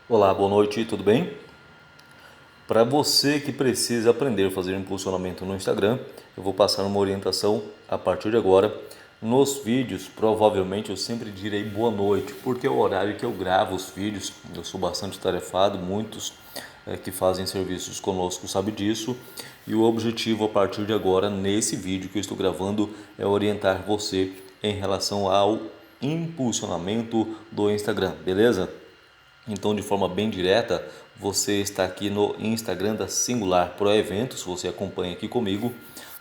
Olá, boa noite, tudo bem? Para você que precisa aprender a fazer impulsionamento no Instagram, eu vou passar uma orientação a partir de agora. Nos vídeos, provavelmente eu sempre direi boa noite, porque é o horário que eu gravo os vídeos. Eu sou bastante tarefado, muitos que fazem serviços conosco sabem disso. E o objetivo a partir de agora, nesse vídeo que eu estou gravando, é orientar você em relação ao impulsionamento do Instagram, beleza? Então, de forma bem direta, você está aqui no Instagram da Singular Pro Eventos, você acompanha aqui comigo.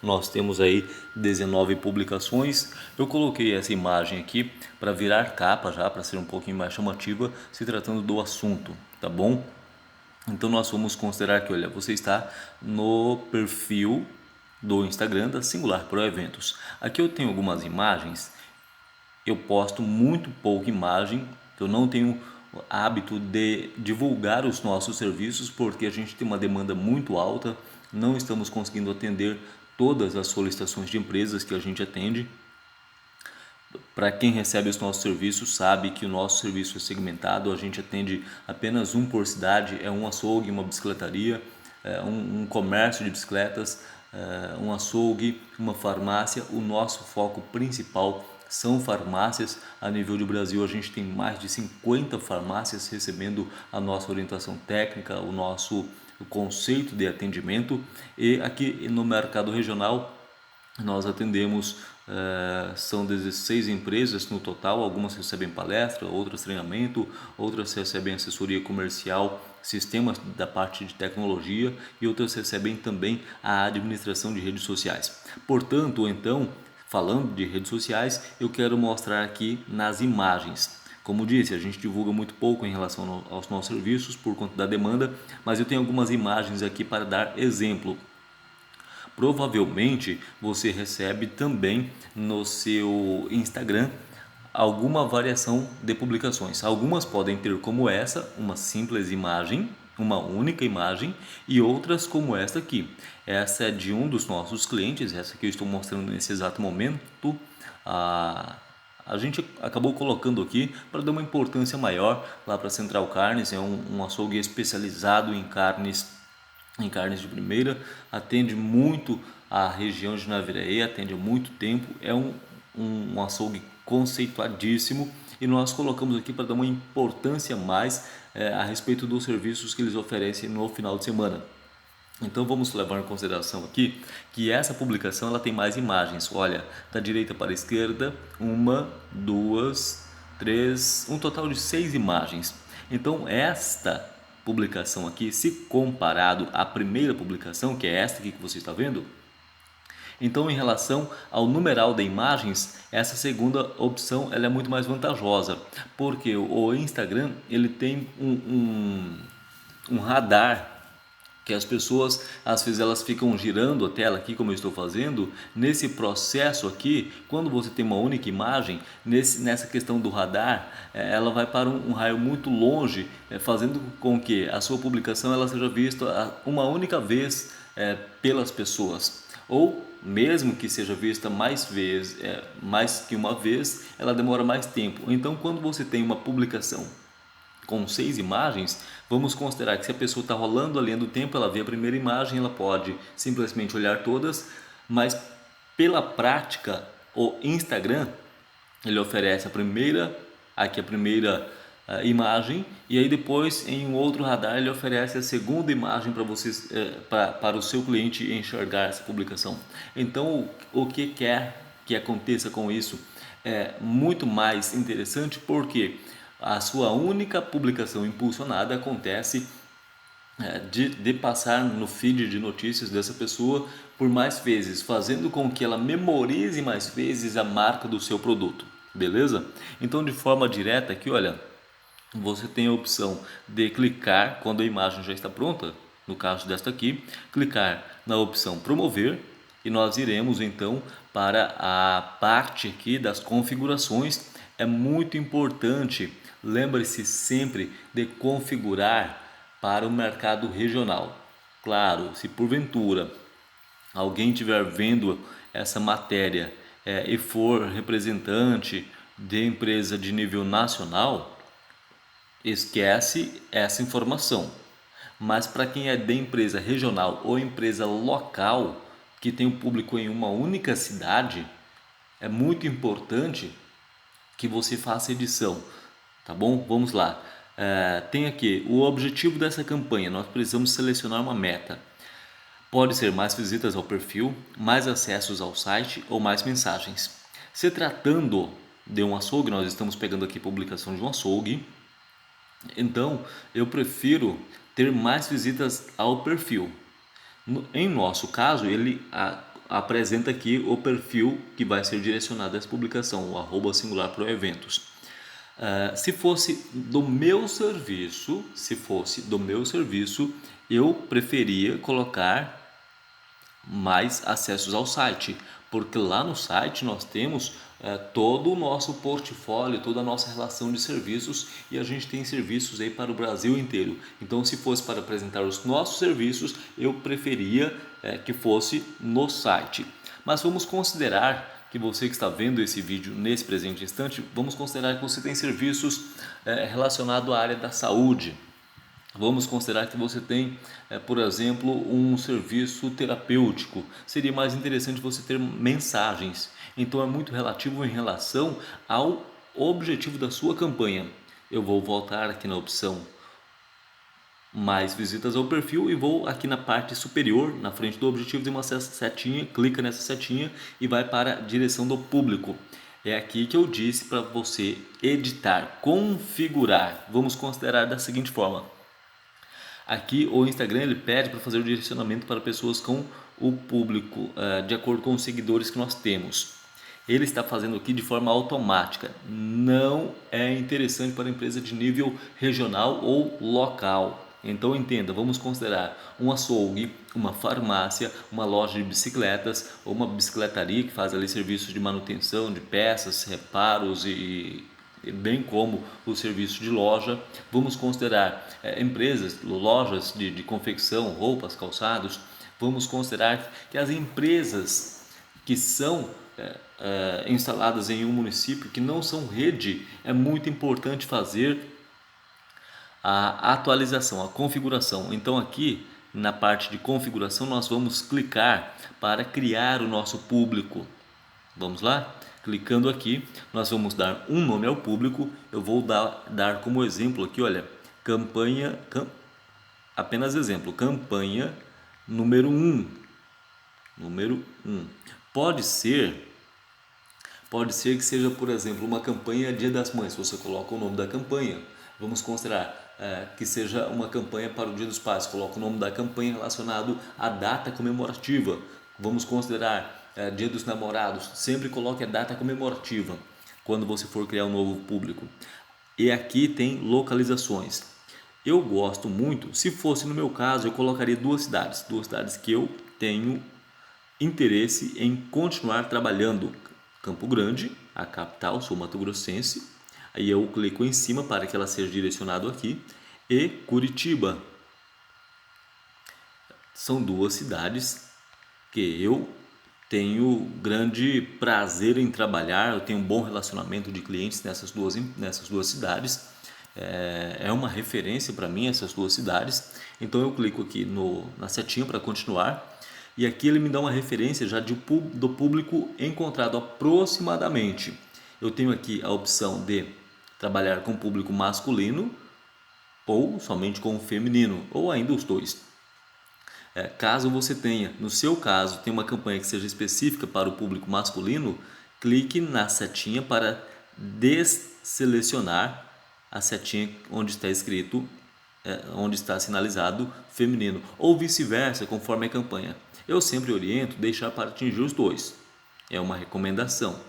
Nós temos aí 19 publicações. Eu coloquei essa imagem aqui para virar capa já, para ser um pouquinho mais chamativa, se tratando do assunto, tá bom? Então nós vamos considerar que, olha, você está no perfil do Instagram da Singular Pro Eventos. Aqui eu tenho algumas imagens. Eu posto muito pouca imagem, eu não tenho o hábito de divulgar os nossos serviços porque a gente tem uma demanda muito alta, não estamos conseguindo atender todas as solicitações de empresas que a gente atende. Para quem recebe os nossos serviços sabe que o nosso serviço é segmentado, a gente atende apenas um por cidade, é um açougue, uma bicicletaria, um comércio de bicicletas, um açougue, uma farmácia. O nosso foco principal são farmácias. A nível do Brasil, a gente tem mais de 50 farmácias recebendo a nossa orientação técnica, o nosso conceito de atendimento. E aqui no mercado regional nós atendemos, são 16 empresas no total, algumas recebem palestra, outras treinamento, outras recebem assessoria comercial, sistemas da parte de tecnologia e outras recebem também a administração de redes sociais. Portanto, então, falando de redes sociais, eu quero mostrar aqui nas imagens. Como disse, a gente divulga muito pouco em relação aos nossos serviços por conta da demanda, mas eu tenho algumas imagens aqui para dar exemplo. Provavelmente você recebe também no seu Instagram alguma variação de publicações. Algumas podem ter como essa, uma simples imagem, uma única imagem, e outras como esta aqui. Essa é de um dos nossos clientes, essa que eu estou mostrando nesse exato momento. A gente acabou colocando aqui para dar uma importância maior lá para a Central Carnes, é um açougue especializado em carnes de primeira, atende muito a região de Naviraí, atende há muito tempo, é um açougue conceituadíssimo e nós colocamos aqui para dar uma importância mais a respeito dos serviços que eles oferecem no final de semana. Então vamos levar em consideração aqui que essa publicação ela tem mais imagens. Olha, da direita para a esquerda, uma, duas, três, um total de 6 imagens. Então esta publicação aqui, se comparado à primeira publicação, que é esta aqui que você está vendo, então em relação ao numeral de imagens, essa segunda opção ela é muito mais vantajosa, porque o Instagram ele tem um radar que as pessoas, às vezes elas ficam girando a tela aqui, como eu estou fazendo. Nesse processo aqui, quando você tem uma única imagem, nessa questão do radar, ela vai para um raio muito longe, fazendo com que a sua publicação ela seja vista uma única vez pelas pessoas. Ou mesmo que seja vista mais vezes, mais que uma vez, ela demora mais tempo. Então, quando você tem uma publicação com 6 imagens, vamos considerar que se a pessoa está rolando a linha do tempo, ela vê a primeira imagem, ela pode simplesmente olhar todas, mas pela prática, o Instagram, ele oferece a primeira imagem, e aí depois em um outro radar ele oferece a segunda imagem para vocês, para o seu cliente enxergar essa publicação. Então, o que quer que aconteça com isso é muito mais interessante, porque a sua única publicação impulsionada acontece de passar no feed de notícias dessa pessoa por mais vezes, fazendo com que ela memorize mais vezes a marca do seu produto, beleza? Então, de forma direta aqui, olha, você tem a opção de clicar quando a imagem já está pronta, no caso desta aqui, clicar na opção promover e nós iremos então para a parte aqui das configurações. É muito importante, lembre-se sempre de configurar para o mercado regional. Claro, se porventura alguém estiver vendo essa matéria e for representante de empresa de nível nacional, Esquece essa informação. Mas para quem é de empresa regional ou empresa local, que tem o público em uma única cidade, é muito importante que você faça edição, tá bom? Vamos lá. Tem aqui o objetivo dessa campanha. Nós precisamos selecionar uma meta. Pode ser mais visitas ao perfil, mais acessos ao site ou mais mensagens. Se tratando de um açougue, nós estamos pegando aqui publicação de um açougue, então eu prefiro ter mais visitas ao perfil. Em nosso caso, ele apresenta aqui o perfil que vai ser direcionado a essa publicação, o @singularproeventos. Se fosse do meu serviço, eu preferia colocar mais acessos ao site, porque lá no site nós temos todo o nosso portfólio, toda a nossa relação de serviços, e a gente tem serviços aí para o Brasil inteiro. Então, se fosse para apresentar os nossos serviços, eu preferia que fosse no site. Mas vamos considerar que você que está vendo esse vídeo nesse presente instante, vamos considerar que você tem serviços relacionados à área da saúde. Vamos considerar que você tem, por exemplo, um serviço terapêutico. Seria mais interessante você ter mensagens. Então é muito relativo em relação ao objetivo da sua campanha. Eu vou voltar aqui na opção mais visitas ao perfil e vou aqui na parte superior, na frente do objetivo, tem uma setinha, clica nessa setinha e vai para a direção do público. É aqui que eu disse para você editar, configurar. Vamos considerar da seguinte forma. Aqui o Instagram ele pede para fazer o direcionamento para pessoas com o público, de acordo com os seguidores que nós temos. Ele está fazendo aqui de forma automática. Não é interessante para empresa de nível regional ou local. Então entenda, vamos considerar um açougue, uma farmácia, uma loja de bicicletas ou uma bicicletaria que faz ali serviços de manutenção de peças, reparos e bem como o serviço de loja. Vamos considerar empresas, lojas de confecção, roupas, calçados. Vamos considerar que as empresas que são instaladas em um município que não são rede, é muito importante fazer a atualização, a configuração. Então aqui na parte de configuração nós vamos clicar para criar o nosso público. Vamos lá? Clicando aqui, nós vamos dar um nome ao público. Eu vou dar como exemplo aqui, olha, campanha, apenas exemplo, campanha número 1. Número 1. Pode ser que seja, por exemplo, uma campanha Dia das Mães. Você coloca o nome da campanha. Vamos considerar que seja uma campanha para o Dia dos Pais. Coloca o nome da campanha relacionado à data comemorativa. Vamos considerar Dia dos Namorados. Sempre coloque a data comemorativa quando você for criar um novo público. E aqui tem localizações. Eu gosto muito, se fosse no meu caso, eu colocaria duas cidades que eu tenho interesse em continuar trabalhando. Campo Grande, a capital, sou mato-grossense, aí eu clico em cima para que ela seja direcionado aqui, e Curitiba. São duas cidades que eu tenho grande prazer em trabalhar, eu tenho um bom relacionamento de clientes nessas duas cidades. É uma referência para mim essas duas cidades. Então eu clico aqui na setinha para continuar. E aqui ele me dá uma referência já do público encontrado aproximadamente. Eu tenho aqui a opção de trabalhar com público masculino ou somente com o feminino, ou ainda os dois. Caso você tenha, no seu caso, tem uma campanha que seja específica para o público masculino, clique na setinha para desselecionar a setinha onde está escrito, onde está sinalizado feminino, ou vice-versa, conforme a campanha. Eu sempre oriento deixar para atingir os dois. É uma recomendação.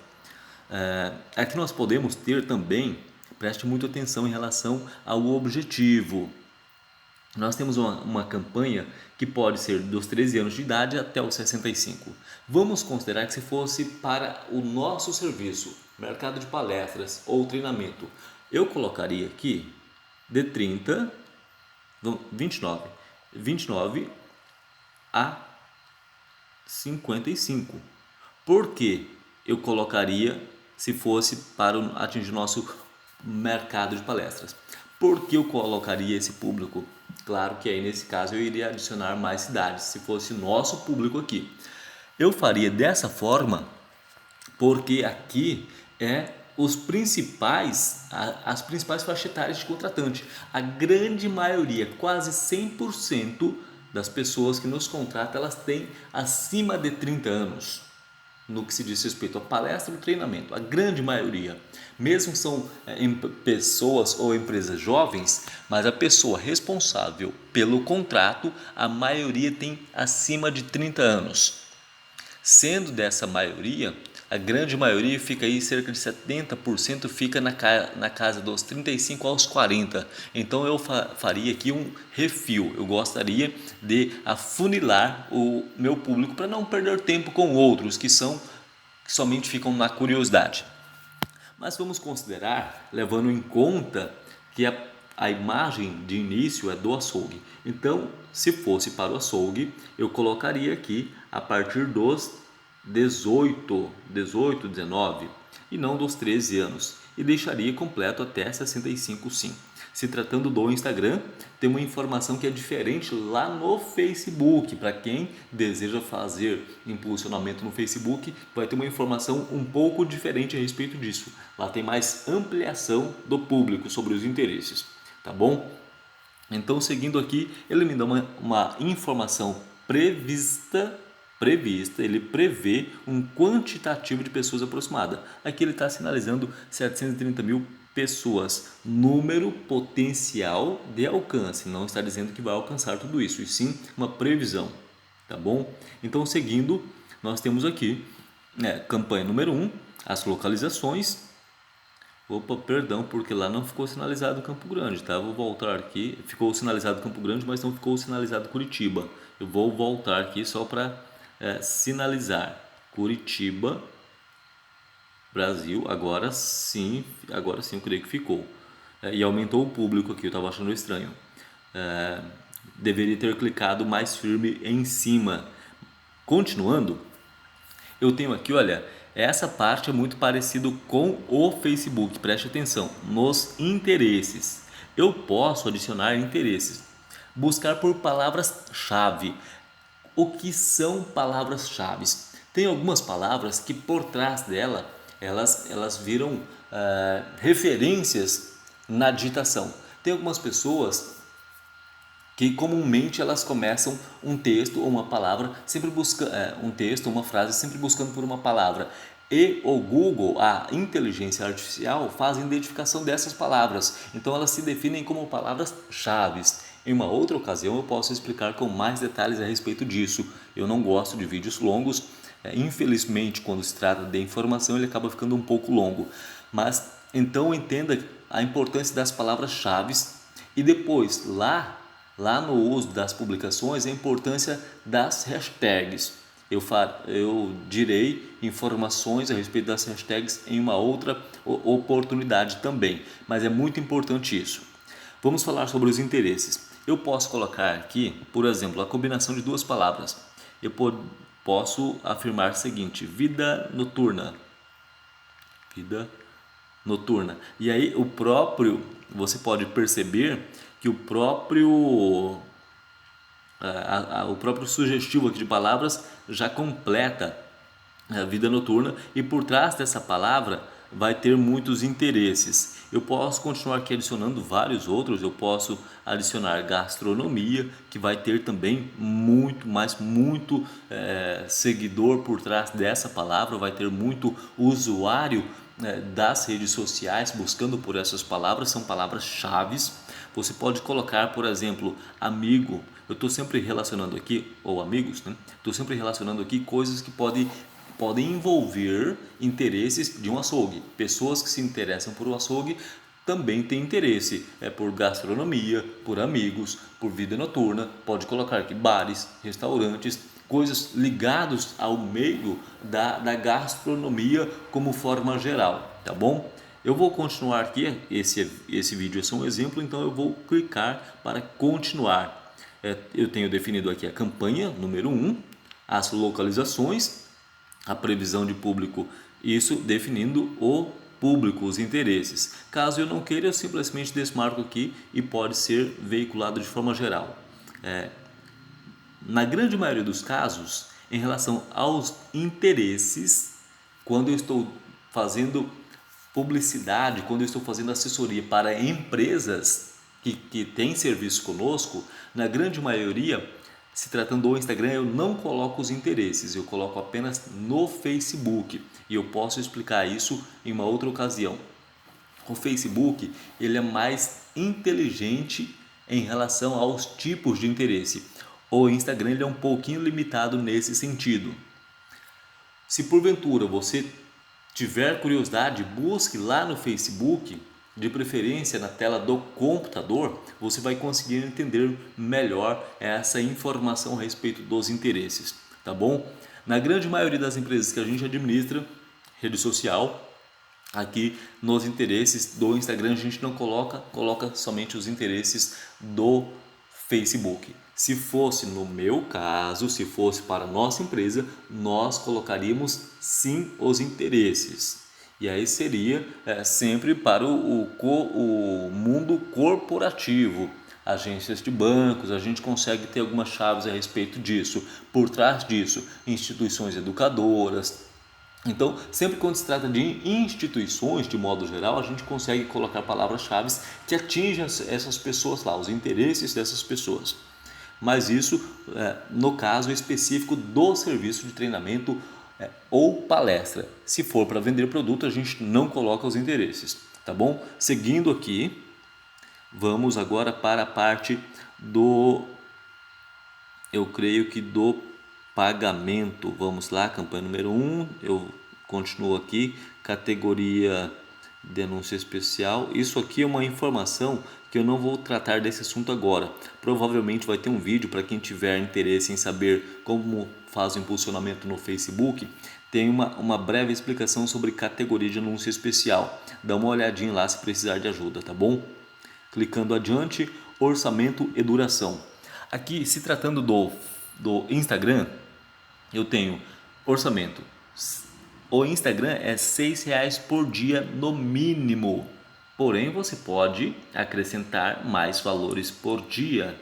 Aqui nós podemos ter também, preste muita atenção em relação ao objetivo. Nós temos uma campanha que pode ser dos 13 anos de idade até os 65. Vamos considerar que se fosse para o nosso serviço, mercado de palestras ou treinamento, eu colocaria aqui de 29 a 55. Por que eu colocaria se fosse para atingir o nosso mercado de palestras? Por que eu colocaria esse público? Claro que aí nesse caso eu iria adicionar mais cidades, se fosse nosso público aqui. Eu faria dessa forma porque aqui é as principais faixas etárias de contratante. A grande maioria, quase 100% das pessoas que nos contratam, elas têm acima de 30 anos no que se diz respeito à palestra e treinamento. A grande maioria, mesmo são pessoas ou empresas jovens, mas a pessoa responsável pelo contrato, a maioria tem acima de 30 anos. Sendo dessa maioria, a grande maioria fica aí, cerca de 70% fica na casa dos 35 aos 40. Então eu faria aqui um refil, eu gostaria de afunilar o meu público para não perder tempo com outros que somente ficam na curiosidade. Mas vamos considerar, levando em conta que a imagem de início é do açougue. Então, se fosse para o açougue, eu colocaria aqui a partir dos 18, 19 e não dos 13 anos. E deixaria completo até 65 sim. Se tratando do Instagram, tem uma informação que é diferente lá no Facebook. Para quem deseja fazer impulsionamento no Facebook, vai ter uma informação um pouco diferente a respeito disso. Lá tem mais ampliação do público sobre os interesses, tá bom? Então, seguindo aqui, ele me dá uma informação prevista, ele prevê um quantitativo de pessoas aproximada. Aqui ele está sinalizando 730 mil pessoas, número potencial de alcance, não está dizendo que vai alcançar tudo isso, e sim uma previsão, tá bom? Então, seguindo, nós temos aqui, campanha número 1, as localizações. Opa, perdão, porque lá não ficou sinalizado Campo Grande, tá? Vou voltar aqui, ficou sinalizado Campo Grande, mas não ficou sinalizado Curitiba. Eu vou voltar aqui só para sinalizar Curitiba, Brasil. Agora sim eu creio que ficou. E aumentou o público aqui, eu estava achando estranho. Deveria ter clicado mais firme em cima. Continuando, eu tenho aqui, olha, essa parte é muito parecido com o Facebook, preste atenção, nos interesses. Eu posso adicionar interesses, buscar por palavras-chave. O que são palavras-chave? Tem algumas palavras que por trás dela, elas viram referências na digitação. Tem algumas pessoas que comumente elas começam um texto ou uma palavra, sempre buscando um texto ou uma frase, sempre buscando por uma palavra. E o Google, a inteligência artificial, faz a identificação dessas palavras. Então elas se definem como palavras-chave. Em uma outra ocasião eu posso explicar com mais detalhes a respeito disso. Eu não gosto de vídeos longos. Infelizmente, quando se trata de informação, ele acaba ficando um pouco longo. Mas então entenda a importância das palavras-chave e depois lá no uso das publicações, a importância das hashtags. Eu direi informações a respeito das hashtags em uma outra oportunidade também, mas é muito importante isso. Vamos falar sobre os interesses. Eu posso colocar aqui, por exemplo, a combinação de duas palavras. Eu posso afirmar o seguinte: vida noturna. Vida noturna. E aí você pode perceber que o próprio sugestivo aqui de palavras já completa a vida noturna, e por trás dessa palavra vai ter muitos interesses. Eu posso continuar aqui adicionando vários outros. Eu posso adicionar gastronomia, que vai ter também muito seguidor por trás dessa palavra, vai ter muito usuário das redes sociais buscando por essas palavras, são palavras-chave. Você pode colocar, por exemplo, amigo. Eu estou sempre relacionando aqui, ou amigos, né? Estou sempre relacionando aqui coisas que podem envolver interesses de um açougue. Pessoas que se interessam por um açougue também têm interesse por gastronomia, por amigos, por vida noturna. Pode colocar aqui bares, restaurantes, coisas ligadas ao meio da gastronomia como forma geral, tá bom? Eu vou continuar aqui, esse vídeo é só um exemplo, então eu vou clicar para continuar. Eu tenho definido aqui a campanha número 1, as localizações, a previsão de público, isso definindo público os interesses. Caso eu não queira, eu simplesmente desmarco aqui e pode ser veiculado de forma geral. Na grande maioria dos casos, em relação aos interesses, quando eu estou fazendo publicidade, quando eu estou fazendo assessoria para empresas que têm serviço conosco, na grande maioria, se tratando do Instagram, eu não coloco os interesses, eu coloco apenas no Facebook, e eu posso explicar isso em uma outra ocasião. O Facebook, ele é mais inteligente em relação aos tipos de interesse. O Instagram, ele é um pouquinho limitado nesse sentido. Se porventura você tiver curiosidade, busque lá no Facebook, de preferência na tela do computador, você vai conseguir entender melhor essa informação a respeito dos interesses, tá bom? Na grande maioria das empresas que a gente administra, rede social, aqui nos interesses do Instagram a gente não coloca somente os interesses do Facebook. Se fosse no meu caso, se fosse para a nossa empresa, nós colocaríamos sim os interesses. E aí seria sempre para o mundo corporativo. Agências de bancos, a gente consegue ter algumas chaves a respeito disso. Por trás disso, instituições educadoras. Então, sempre quando se trata de instituições, de modo geral, a gente consegue colocar palavras-chave que atinjam essas pessoas lá, os interesses dessas pessoas. Mas isso no caso específico do serviço de treinamento ou palestra. Se for para vender produto, a gente não coloca os interesses, tá bom? Seguindo aqui, vamos agora para a parte eu creio que do pagamento. Vamos lá, campanha número 1, eu continuo aqui, categoria denúncia especial. Isso aqui é uma informação que eu não vou tratar desse assunto agora. Provavelmente vai ter um vídeo para quem tiver interesse em saber como faz o impulsionamento no Facebook. Tem uma breve explicação sobre categoria de anúncio especial. Dá uma olhadinha lá se precisar de ajuda, tá bom? Clicando adiante, orçamento e duração. Aqui, se tratando do Instagram, eu tenho orçamento. O Instagram é R$6 por dia no mínimo. Porém, você pode acrescentar mais valores por dia.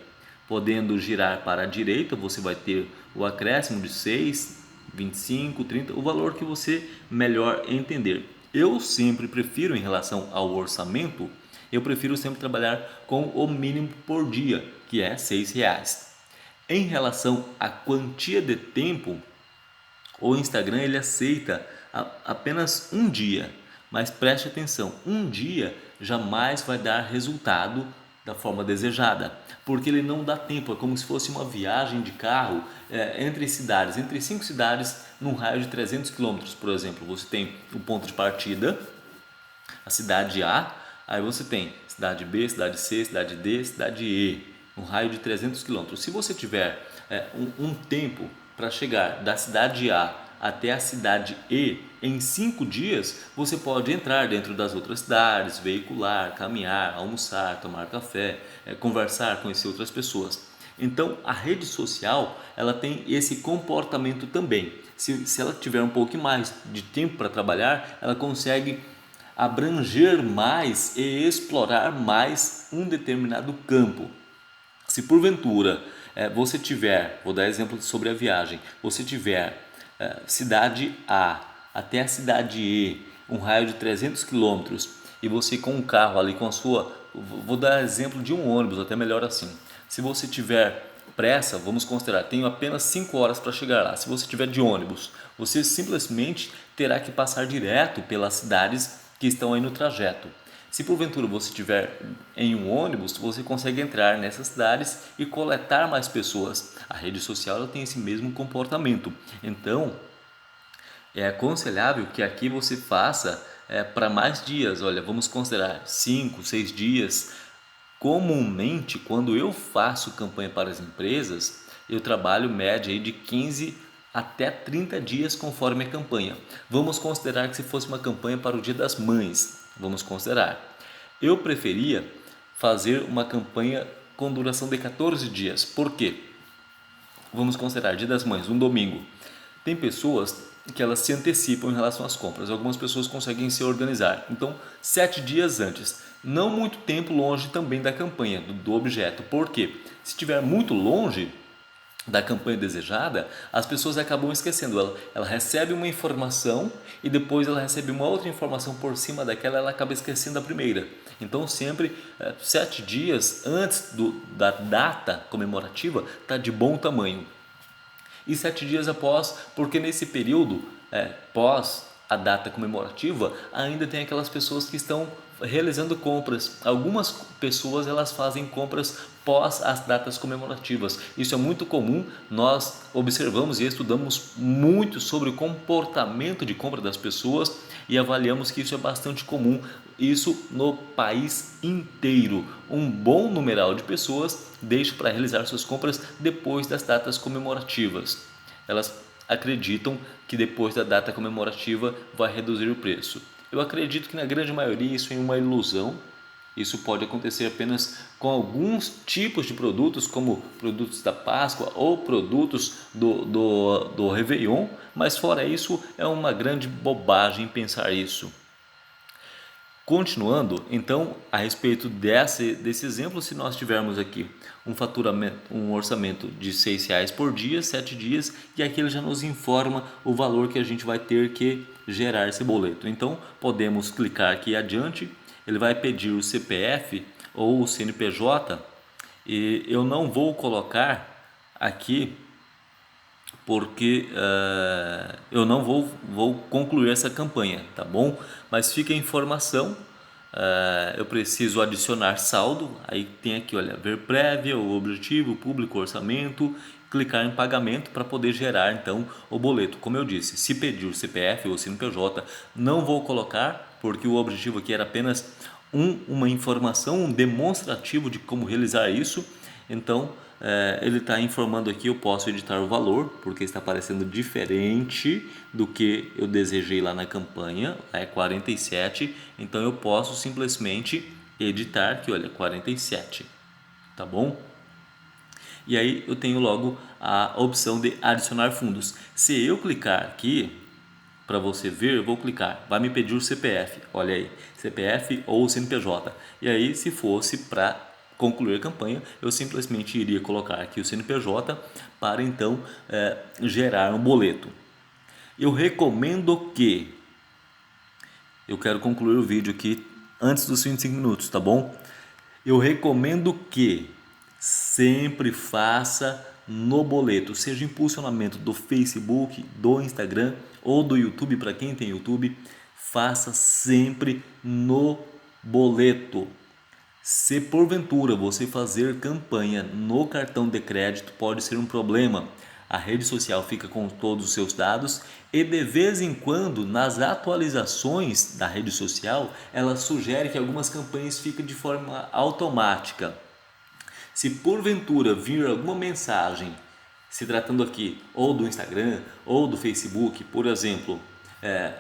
Podendo girar para a direita, você vai ter o acréscimo de 6, 25, 30, o valor que você melhor entender. Eu sempre prefiro, em relação ao orçamento, eu prefiro sempre trabalhar com o mínimo por dia, que é R$6. Em relação à quantia de tempo, o Instagram ele aceita apenas um dia, mas preste atenção, um dia jamais vai dar resultado da forma desejada, porque ele não dá tempo, é como se fosse uma viagem de carro entre cidades, entre 5 cidades num raio de 300 quilômetros, por exemplo. Você tem o ponto de partida, a cidade A, aí você tem cidade B, cidade C, cidade D, cidade E, um raio de 300 quilômetros. Se você tiver um tempo para chegar da cidade A até a cidade E em 5 dias, você pode entrar dentro das outras cidades, veicular, caminhar, almoçar, tomar café, conversar, conhecer outras pessoas. Então, a rede social ela tem esse comportamento também. Se ela tiver um pouco mais de tempo para trabalhar, ela consegue abranger mais e explorar mais um determinado campo. Se porventura você tiver, vou dar exemplo sobre a viagem, você tiver cidade A até a cidade E, um raio de 300 quilômetros, e você com um carro ali com a sua, vou dar exemplo de um ônibus, até melhor assim. Se você tiver pressa, vamos considerar, tenho apenas 5 horas para chegar lá. Se você tiver de ônibus, você simplesmente terá que passar direto pelas cidades que estão aí no trajeto. Se porventura você estiver em um ônibus, você consegue entrar nessas cidades e coletar mais pessoas. A rede social ela tem esse mesmo comportamento. Então, é aconselhável que aqui você faça para mais dias. Olha, vamos considerar 5, 6 dias. Comumente, quando eu faço campanha para as empresas, eu trabalho média aí de 15 até 30 dias conforme a campanha. Vamos considerar que se fosse uma campanha para o Dia das Mães, vamos considerar. Eu preferia fazer uma campanha com duração de 14 dias. Por quê? Vamos considerar Dia das Mães, um domingo. Tem pessoas que elas se antecipam em relação às compras. Algumas pessoas conseguem se organizar. Então, 7 dias antes. Não muito tempo longe também da campanha, do objeto. Por quê? Se estiver muito longe da campanha desejada, as pessoas acabam esquecendo. Ela recebe uma informação e depois ela recebe uma outra informação por cima daquela, ela acaba esquecendo a primeira. Então sempre 7 dias antes da data comemorativa está de bom tamanho. E 7 dias após, porque nesse período pós a data comemorativa, ainda tem aquelas pessoas que estão realizando compras. Algumas pessoas elas fazem compras pós as datas comemorativas. Isso é muito comum, nós observamos e estudamos muito sobre o comportamento de compra das pessoas e avaliamos que isso é bastante comum, isso no país inteiro. Um bom numeral de pessoas deixa para realizar suas compras depois das datas comemorativas. Elas acreditam que depois da data comemorativa vai reduzir o preço. Eu acredito que na grande maioria isso é uma ilusão. Isso pode acontecer apenas com alguns tipos de produtos, como produtos da Páscoa ou produtos do Réveillon, mas fora isso é uma grande bobagem pensar isso. Continuando, então, a respeito desse exemplo, se nós tivermos aqui um orçamento de R$6 por dia, 7 dias, e aqui ele já nos informa o valor que a gente vai ter que gerar esse boleto. Então, podemos clicar aqui adiante, ele vai pedir o CPF ou o CNPJ, e eu não vou colocar aqui porque eu não vou concluir essa campanha, tá bom? Mas fica a informação, eu preciso adicionar saldo, aí tem aqui, olha, ver prévia, o objetivo, público, orçamento, clicar em pagamento para poder gerar então o boleto. Como eu disse, se pedir o CPF ou CNPJ, não vou colocar, porque o objetivo aqui era apenas uma informação, um demonstrativo de como realizar isso. Então, ele está informando aqui, eu posso editar o valor, porque está aparecendo diferente do que eu desejei lá na campanha, é 47, então eu posso simplesmente editar aqui, olha, 47, tá bom? E aí eu tenho logo a opção de adicionar fundos. Se eu clicar aqui, para você ver, eu vou clicar, vai me pedir o CPF, olha aí, CPF ou CNPJ. E aí, se fosse para concluir a campanha, eu simplesmente iria colocar aqui o CNPJ para então gerar um boleto. Eu recomendo que, eu quero concluir o vídeo aqui antes dos 25 minutos, tá bom? Eu recomendo que sempre faça no boleto, seja impulsionamento do Facebook, do Instagram ou do YouTube, para quem tem YouTube, faça sempre no boleto. Se porventura você fazer campanha no cartão de crédito, pode ser um problema. A rede social fica com todos os seus dados e de vez em quando, nas atualizações da rede social, ela sugere que algumas campanhas fiquem de forma automática. Se porventura vir alguma mensagem, se tratando aqui ou do Instagram ou do Facebook, por exemplo,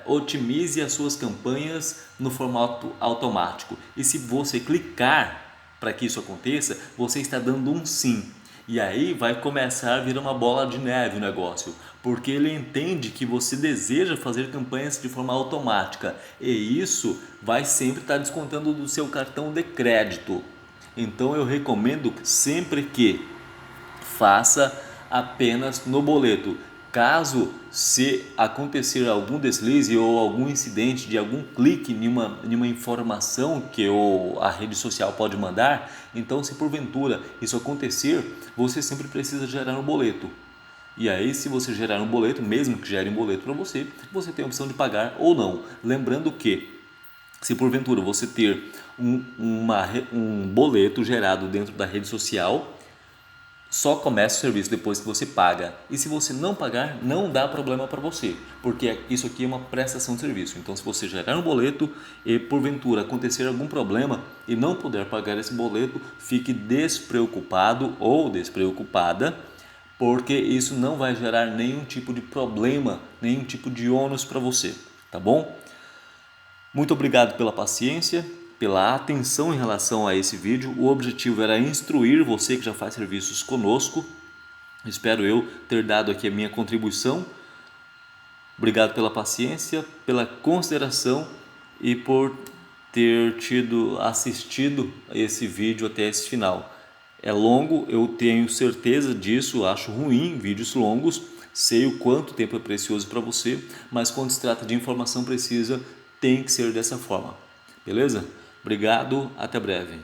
otimize as suas campanhas no formato automático. E se você clicar para que isso aconteça, você está dando um sim. E aí vai começar a virar uma bola de neve o negócio, porque ele entende que você deseja fazer campanhas de forma automática e isso vai sempre estar descontando do seu cartão de crédito. Então eu recomendo sempre que faça apenas no boleto. Caso se acontecer algum deslize ou algum incidente de algum clique em uma informação que a rede social pode mandar, então se porventura isso acontecer, você sempre precisa gerar um boleto. E aí, se você gerar um boleto, mesmo que gere um boleto para você, você tem a opção de pagar ou não. Lembrando que, se porventura você ter um boleto gerado dentro da rede social, só começa o serviço depois que você paga. E se você não pagar, não dá problema para você, porque isso aqui é uma prestação de serviço. Então, se você gerar um boleto e porventura acontecer algum problema e não puder pagar esse boleto, fique despreocupado ou despreocupada, porque isso não vai gerar nenhum tipo de problema, nenhum tipo de ônus para você, tá bom? Muito obrigado pela paciência, pela atenção em relação a esse vídeo. O objetivo era instruir você que já faz serviços conosco. Espero eu ter dado aqui a minha contribuição. Obrigado pela paciência, pela consideração e por ter assistido a esse vídeo até esse final. É longo, eu tenho certeza disso, acho ruim vídeos longos, sei o quanto tempo é precioso para você, mas quando se trata de informação precisa, tem que ser dessa forma. Beleza? Obrigado, até breve.